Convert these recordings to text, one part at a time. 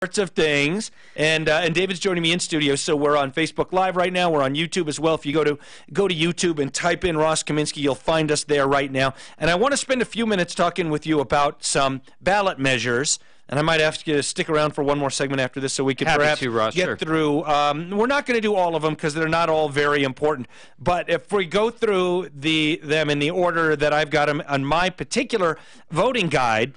sorts of things, and David's joining me in studio. So we're on Facebook Live right now. We're on YouTube as well. If you go to YouTube and type in Ross Kaminsky, you'll find us there right now. And I want to spend a few minutes talking with you about some ballot measures. And I might ask you to stick around for one more segment after this so we can perhaps get through. We're not going to do all of them because they're not all very important. But if we go through them in the order that I've got them on my particular voting guide,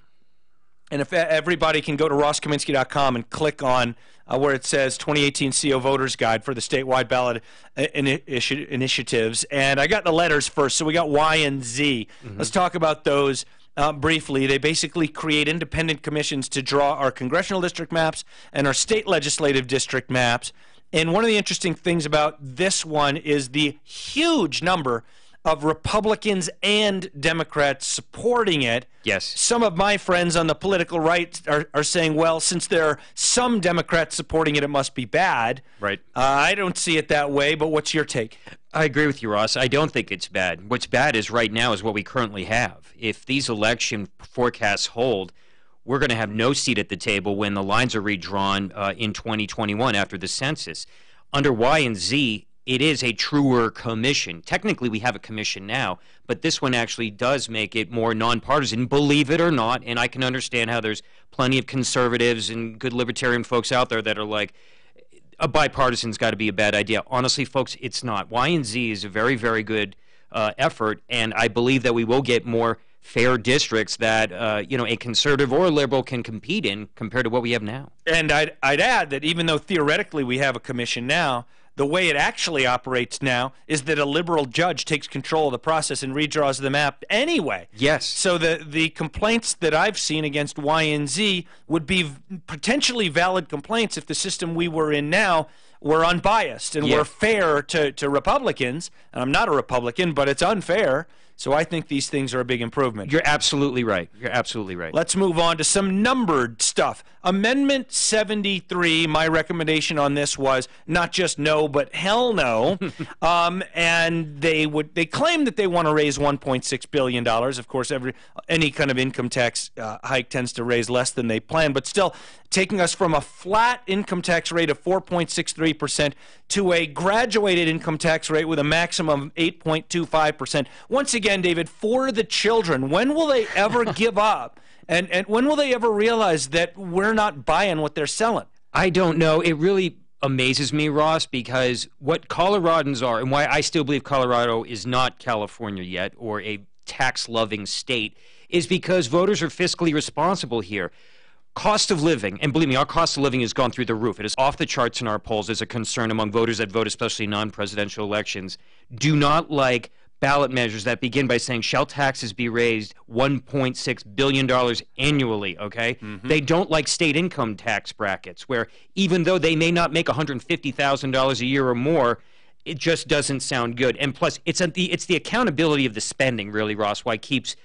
and if everybody can go to rosskaminsky.com and click on where it says 2018 CO Voters Guide for the statewide ballot initiatives. And I got the letters first, so we got Y and Z. Let's talk about those briefly. They basically create independent commissions to draw our congressional district maps and our state legislative district maps. And one of the interesting things about this one is the huge number of Republicans and Democrats supporting it. Yes. Some of my friends on the political right are saying, well, since there are some Democrats supporting it, it must be bad. Right. I don't see it that way, but what's your take? I agree with you, Ross. I don't think it's bad. What's bad is right now is what we currently have. If these election forecasts hold, we're going to have no seat at the table when the lines are redrawn in 2021 after the census. Under Y and Z, it is a truer commission. Technically, we have a commission now, but this one actually does make it more nonpartisan, believe it or not, and I can understand how there's plenty of conservatives and good libertarian folks out there that are like, a bipartisan's got to be a bad idea. Honestly, folks, it's not. Y and Z is a very, very good effort, and I believe that we will get more fair districts that a conservative or a liberal can compete in compared to what we have now. And I'd add that even though theoretically we have a commission now, the way it actually operates now is that a liberal judge takes control of the process and redraws the map anyway. Yes. So the complaints that I've seen against Y and Z would be potentially valid complaints if the system we were in now were unbiased and were fair to Republicans. And I'm not a Republican, but it's unfair. So I think these things are a big improvement. You're absolutely right. You're absolutely right. Let's move on to some numbered stuff. Amendment 73, my recommendation on this was not just no, but hell no. And they claim that they want to raise $1.6 billion. Of course, any kind of income tax hike tends to raise less than they plan, but still taking us from a flat income tax rate of 4.63% to a graduated income tax rate with a maximum of 8.25%. Once again, David, for the children, when will they ever give up? And when will they ever realize that we're not buying what they're selling? I don't know. It really amazes me, Ross, because what Coloradans are, and why I still believe Colorado is not California yet, or a tax-loving state, is because voters are fiscally responsible here. Cost of living, and believe me, our cost of living has gone through the roof. It is off the charts in our polls as a concern among voters that vote, especially non-presidential elections. Do not like ballot measures that begin by saying, shall taxes be raised $1.6 billion annually, okay? They don't like state income tax brackets, where even though they may not make $150,000 a year or more, it just doesn't sound good. And plus, it's the accountability of the spending, really, Ross, why it keeps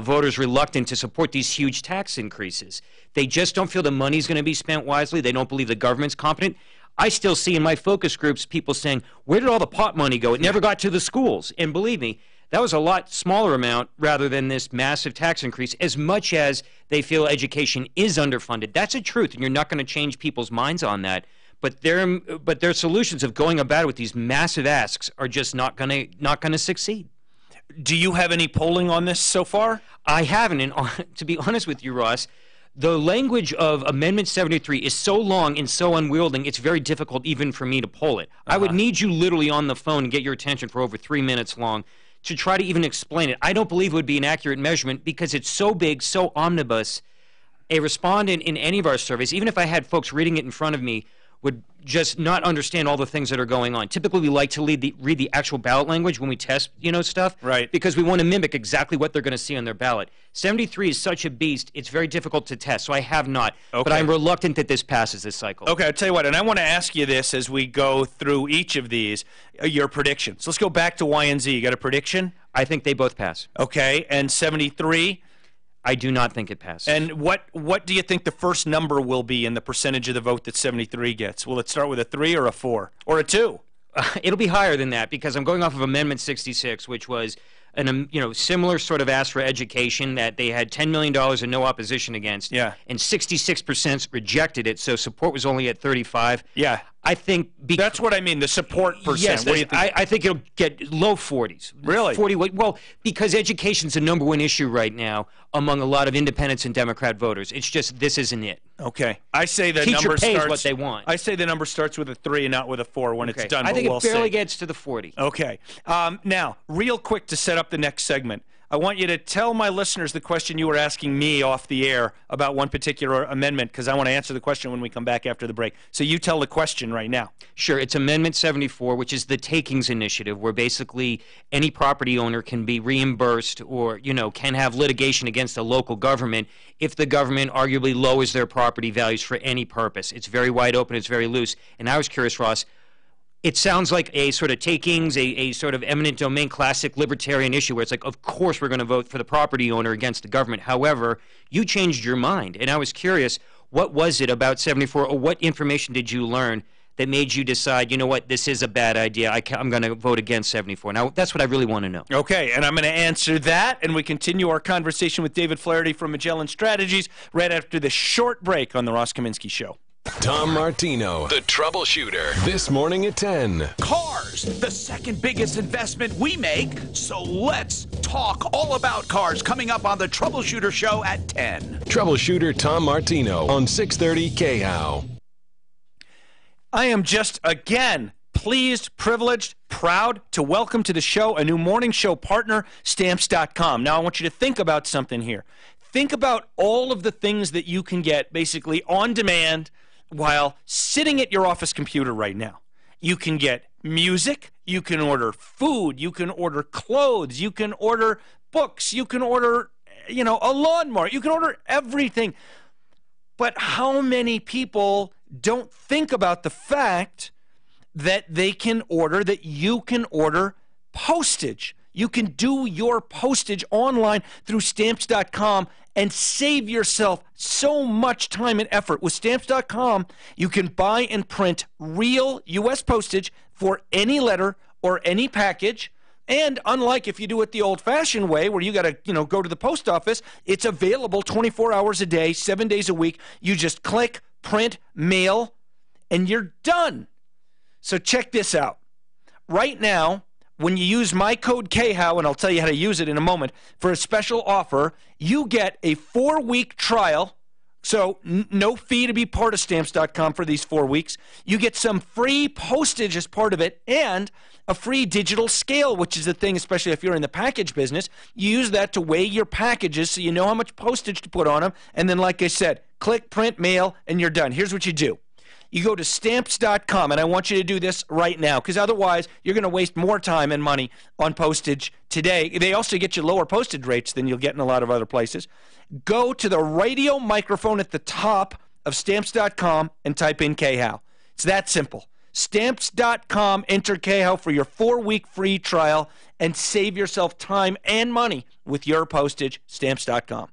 voters reluctant to support these huge tax increases. They just don't feel the money's going to be spent wisely. They don't believe the government's competent. I still see in my focus groups people saying, where did all the pot money go? It never got to the schools. And believe me, that was a lot smaller amount rather than this massive tax increase, as much as they feel education is underfunded. That's a truth, and you're not going to change people's minds on that. But their solutions of going about it with these massive asks are just not going to succeed. Do you have any polling on this so far? I haven't, and to be honest with you, Ross, the language of Amendment 73 is so long and so unwielding, it's very difficult even for me to poll it. I would need you literally on the phone and get your attention for over 3 minutes long to try to even explain it. I don't believe it would be an accurate measurement because it's so big, so omnibus. A respondent in any of our surveys, even if I had folks reading it in front of me, would just not understand all the things that are going on. Typically, we like to read the actual ballot language when we test, stuff. Right. Because we want to mimic exactly what they're going to see on their ballot. 73 is such a beast, it's very difficult to test, so I have not. Okay. But I'm reluctant that this passes this cycle. Okay, I'll tell you what, and I want to ask you this as we go through each of these, your predictions. Let's go back to Y and Z. You got a prediction? I think they both pass. Okay, and 73? I do not think it passes. And what do you think the first number will be in the percentage of the vote that 73 gets? Will it start with a 3 or a 4 or a 2? It'll be higher than that because I'm going off of Amendment 66, which was similar sort of asked for education that they had $10 million and no opposition against. Yeah. And 66% rejected it, so support was only at 35. Yeah. I think that's what I mean. The support percent. Yes, what do you think? I think it'll get low 40s. Really? 40. Well, because education's the number one issue right now among a lot of independents and Democrat voters. It's just this isn't it. Okay. I say the Teacher number pays starts. what they want. I say the number starts with a 3 and not with a 4 when it's done. I think we'll it barely see. gets to the 40. Okay. Now, real quick to set up the next segment. I want you to tell my listeners the question you were asking me off the air about one particular amendment, because I want to answer the question when we come back after the break. So you tell the question right now. Sure. It's Amendment 74, which is the takings initiative, where basically any property owner can be reimbursed or, can have litigation against a local government if the government arguably lowers their property values for any purpose. It's very wide open. It's very loose. And I was curious, Ross, it sounds like a sort of takings, a sort of eminent domain classic libertarian issue where it's like, of course we're going to vote for the property owner against the government. However, you changed your mind. And I was curious, what was it about 74, or what information did you learn that made you decide, you know what, this is a bad idea, I'm going to vote against 74? Now, that's what I really want to know. Okay, and I'm going to answer that, and we continue our conversation with David Flaherty from Magellan Strategies right after the short break on The Ross Kaminsky Show. Tom Martino, the troubleshooter, this morning at 10. Cars, the second biggest investment we make, so let's talk all about cars coming up on the Troubleshooter Show at 10. Troubleshooter Tom Martino on 630 KHOW. I am just, again, pleased, privileged, proud to welcome to the show a new morning show partner, Stamps.com. Now, I want you to think about something here. Think about all of the things that you can get basically on demand while sitting at your office computer right now. You can get music, you can order food, you can order clothes, you can order books, you can order, a lawnmower, you can order everything. But how many people don't think about the fact that you can order postage? You can do your postage online through Stamps.com and save yourself so much time and effort. With Stamps.com, you can buy and print real U.S. postage for any letter or any package. And unlike if you do it the old-fashioned way where you got to, go to the post office, it's available 24 hours a day, 7 days a week. You just click, print, mail, and you're done. So check this out. Right now, when you use my code KHOW, and I'll tell you how to use it in a moment, for a special offer, you get a 4-week trial, so no fee to be part of Stamps.com for these 4 weeks. You get some free postage as part of it, and a free digital scale, which is the thing, especially if you're in the package business. You use that to weigh your packages so you know how much postage to put on them, and then, like I said, click, print, mail, and you're done. Here's what you do. You go to Stamps.com, and I want you to do this right now, because otherwise you're going to waste more time and money on postage today. They also get you lower postage rates than you'll get in a lot of other places. Go to the radio microphone at the top of Stamps.com and type in KHOW. It's that simple. Stamps.com, enter KHOW for your 4-week free trial, and save yourself time and money with your postage. Stamps.com.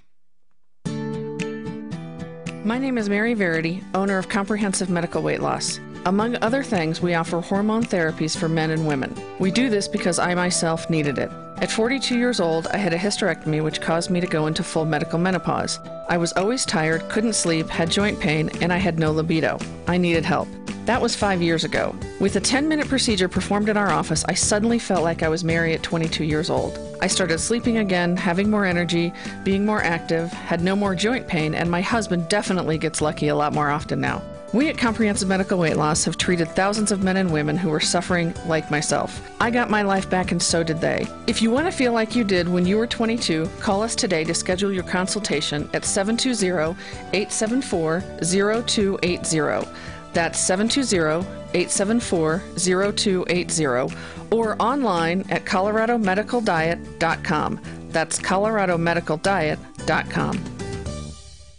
My name is Mary Verity, owner of Comprehensive Medical Weight Loss. Among other things, we offer hormone therapies for men and women. We do this because I myself needed it. At 42 years old, I had a hysterectomy which caused me to go into full medical menopause. I was always tired, couldn't sleep, had joint pain, and I had no libido. I needed help. That was 5 years ago. With a 10-minute procedure performed in our office, I suddenly felt like I was Mary at 22 years old. I started sleeping again, having more energy, being more active, had no more joint pain, and my husband definitely gets lucky a lot more often now. We at Comprehensive Medical Weight Loss have treated thousands of men and women who were suffering like myself. I got my life back and so did they. If you want to feel like you did when you were 22, call us today to schedule your consultation at 720-874-0280. That's 720-874-0280, or online at coloradomedicaldiet.com. That's coloradomedicaldiet.com.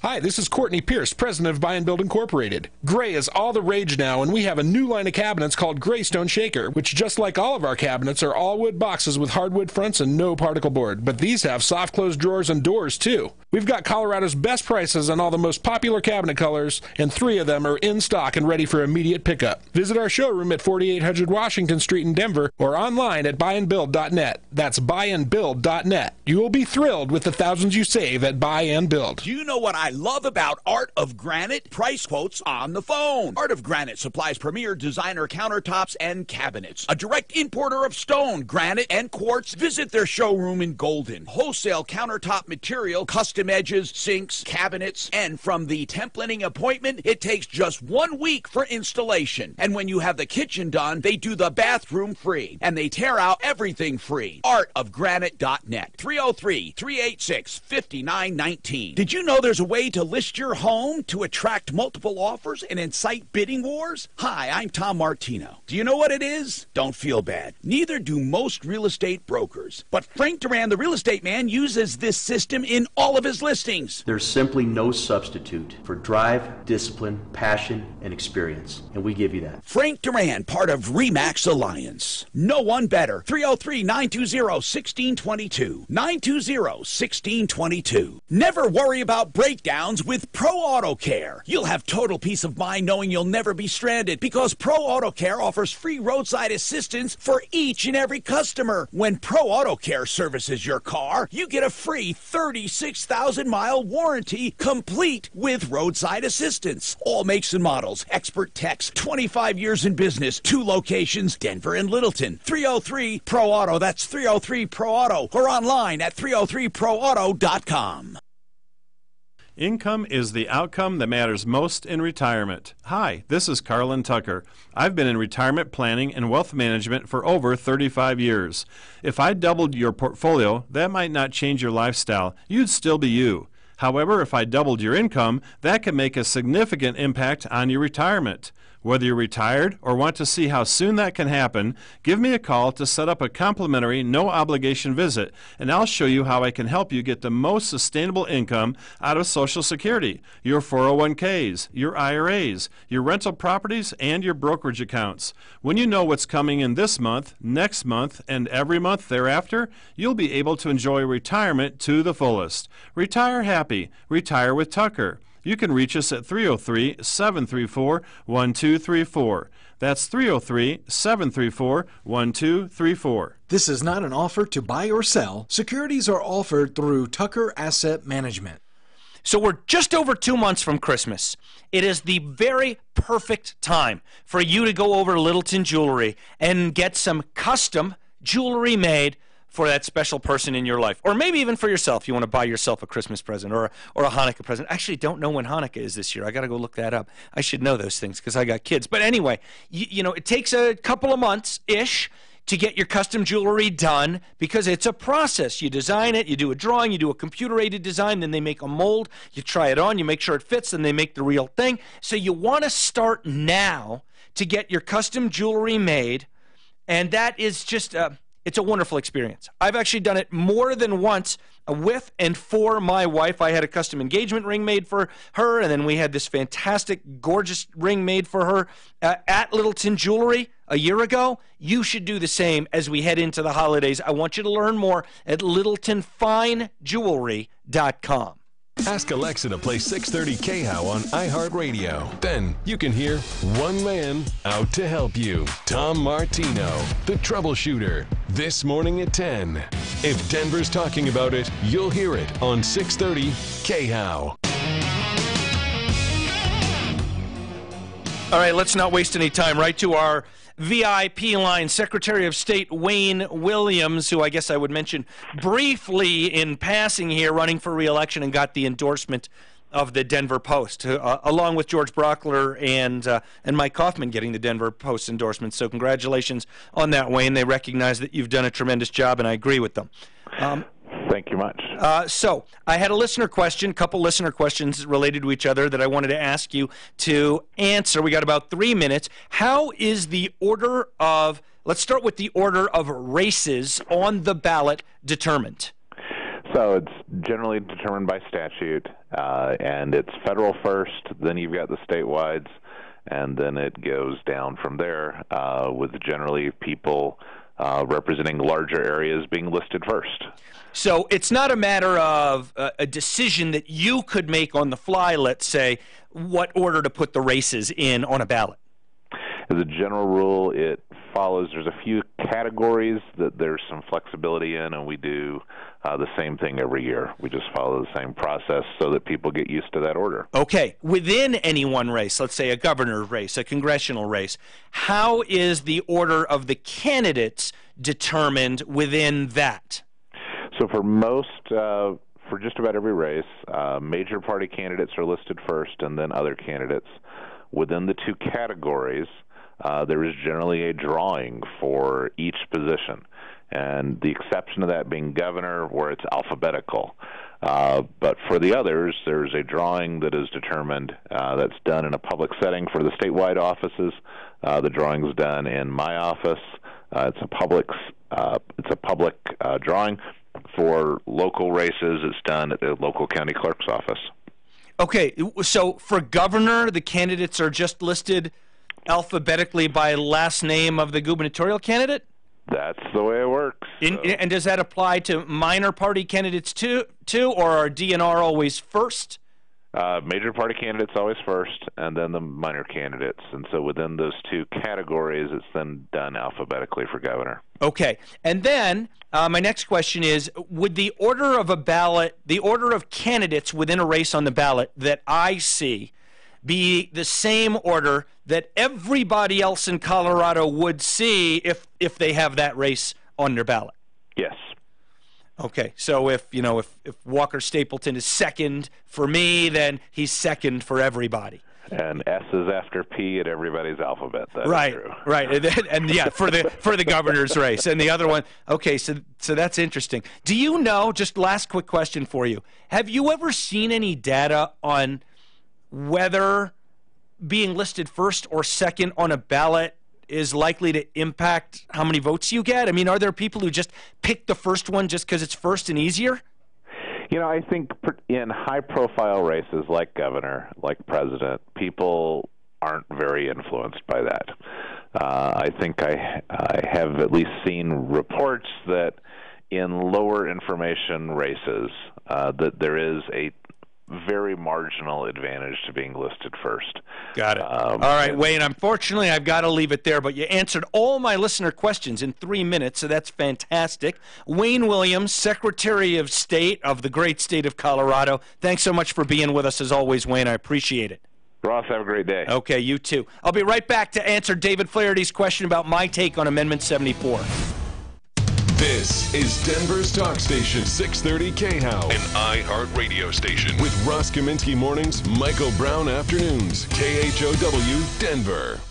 Hi, this is Courtney Pierce, president of Buy and Build Incorporated. Gray is all the rage now, and we have a new line of cabinets called Greystone Shaker, which, just like all of our cabinets, are all wood boxes with hardwood fronts and no particle board. But these have soft close drawers and doors, too. We've got Colorado's best prices on all the most popular cabinet colors, and 3 of them are in stock and ready for immediate pickup. Visit our showroom at 4800 Washington Street in Denver or online at buyandbuild.net. That's buyandbuild.net. You will be thrilled with the thousands you save at Buy and Build. Do you know what I love about Art of Granite? Price quotes on the phone. Art of Granite supplies premier designer countertops and cabinets. A direct importer of stone, granite, and quartz. Visit their showroom in Golden. Wholesale countertop material, custom edges, sinks, cabinets, and from the templating appointment, it takes just 1 week for installation. And when you have the kitchen done, they do the bathroom free. And they tear out everything free. Artofgranite.net. 303-386-5919. Did you know there's a way to list your home to attract multiple offers and incite bidding wars? Hi, I'm Tom Martino. Do you know what it is? Don't feel bad. Neither do most real estate brokers. But Frank Duran, the real estate man, uses this system in all of his listings. There's simply no substitute for drive, discipline, passion, and experience, and we give you that. Frank Duran, part of RE/MAX Alliance. No one better. 303-920-1622. 920-1622. Never worry about breakdowns with Pro Auto Care. You'll have total peace of mind knowing you'll never be stranded because Pro Auto Care offers free roadside assistance for each and every customer. When Pro Auto Care services your car, you get a free 36,000-mile warranty complete with roadside assistance. All makes and models, expert techs, 25 years in business, 2 locations, Denver and Littleton. 303-PRO-AUTO, that's 303-PRO-AUTO, or online at 303proauto.com. Income is the outcome that matters most in retirement. Hi, this is Carlin Tucker. I've been in retirement planning and wealth management for over 35 years. If I doubled your portfolio, that might not change your lifestyle. You'd still be you. However, if I doubled your income, that could make a significant impact on your retirement. Whether you're retired or want to see how soon that can happen, give me a call to set up a complimentary, no-obligation visit, and I'll show you how I can help you get the most sustainable income out of Social Security, your 401ks, your IRAs, your rental properties, and your brokerage accounts. When you know what's coming in this month, next month, and every month thereafter, you'll be able to enjoy retirement to the fullest. Retire happy. Retire with Tucker. You can reach us at 303-734-1234. That's 303-734-1234. This is not an offer to buy or sell. Securities are offered through Tucker Asset Management. So we're just over 2 months from Christmas. It is the very perfect time for you to go over to Littleton Jewelry and get some custom jewelry made for that special person in your life. Or maybe even for yourself. You want to buy yourself a Christmas present or a Hanukkah present. I actually don't know when Hanukkah is this year. I got to go look that up. I should know those things because I got kids. But anyway, you know, it takes a couple of months-ish to get your custom jewelry done because it's a process. You design it, you do a drawing, you do a computer-aided design, then they make a mold, you try it on, you make sure it fits, then they make the real thing. So you want to start now to get your custom jewelry made, and that is just it's a wonderful experience. I've actually done it more than once with and for my wife. I had a custom engagement ring made for her, and then we had this fantastic, gorgeous ring made for her at Littleton Jewelry a year ago. You should do the same as we head into the holidays. I want you to learn more at littletonfinejewelry.com. Ask Alexa to play 630 KHOW on iHeartRadio. Then you can hear one man out to help you. Tom Martino, the troubleshooter. This morning at 10. If Denver's talking about it, you'll hear it on 630 KHOW. All right, let's not waste any time. Right to our VIP line, Secretary of State Wayne Williams, who I guess I would mention briefly in passing here, running for re-election and got the endorsement of the Denver Post, along with George Brockler and Mike Kaufman getting the Denver Post endorsement. So congratulations on that, Wayne. They recognize that you've done a tremendous job, and I agree with them. Thank you much. So I had a listener question, a couple listener questions related to each other that I wanted to ask you to answer. We got about 3 minutes. How is the order of, let's start with the order of races on the ballot determined? So it's generally determined by statute. And it's federal first, then you've got the statewide, and then it goes down from there, with generally people representing larger areas being listed first. So it's not a matter of a decision that you could make on the fly, let's say, what order to put the races in on a ballot. As a general rule, it follows. There's a few categories that there's some flexibility in, and we do the same thing every year. We just follow the same process so that people get used to that order. Okay. Within any one race, let's say a governor race, a congressional race, how is the order of the candidates determined within that? So for for just about every race, major party candidates are listed first, and then other candidates. Within the two categories, there is generally a drawing for each position, and the exception of that being governor, where it's alphabetical. But for the others, there's a drawing that is determined that's done in a public setting. For the statewide offices, the drawing is done in my office. It's a public drawing. For local races, it's done at the local county clerk's office. Okay, so for governor, the candidates are just listed alphabetically by last name of the gubernatorial candidate? That's the way it works. And does that apply to minor party candidates too, or are DNR always first? Major party candidates always first, and then the minor candidates. And so within those two categories, it's then done alphabetically for governor. Okay. And then my next question is, would the order of a ballot, the order of candidates within a race on the ballot that I see, be the same order that everybody else in Colorado would see if they have that race on their ballot? Yes. Okay, so if Walker Stapleton is second for me, then he's second for everybody. And S is after P at everybody's alphabet. That right, is true. Right, and yeah, for the governor's race, and the other one. Okay, so that's interesting. Do you know? Just last quick question for you: have you ever seen any data on whether being listed first or second on a ballot is likely to impact how many votes you get? I mean, are there people who just pick the first one just because it's first and easier? I think in high-profile races like governor, like president, people aren't very influenced by that. I think I have at least seen reports that in lower information races that there is a very marginal advantage to being listed first. Got it. All right, Wayne, unfortunately, I've got to leave it there, but you answered all my listener questions in 3 minutes, so that's fantastic. Wayne Williams, Secretary of State of the great state of Colorado. Thanks so much for being with us, as always, Wayne. I appreciate it. Ross, have a great day. Okay, you too. I'll be right back to answer David Flaherty's question about my take on Amendment 74. This is Denver's talk station, 630 KHOW, an iHeart radio station with Ross Kaminsky mornings, Michael Brown afternoons, KHOW Denver.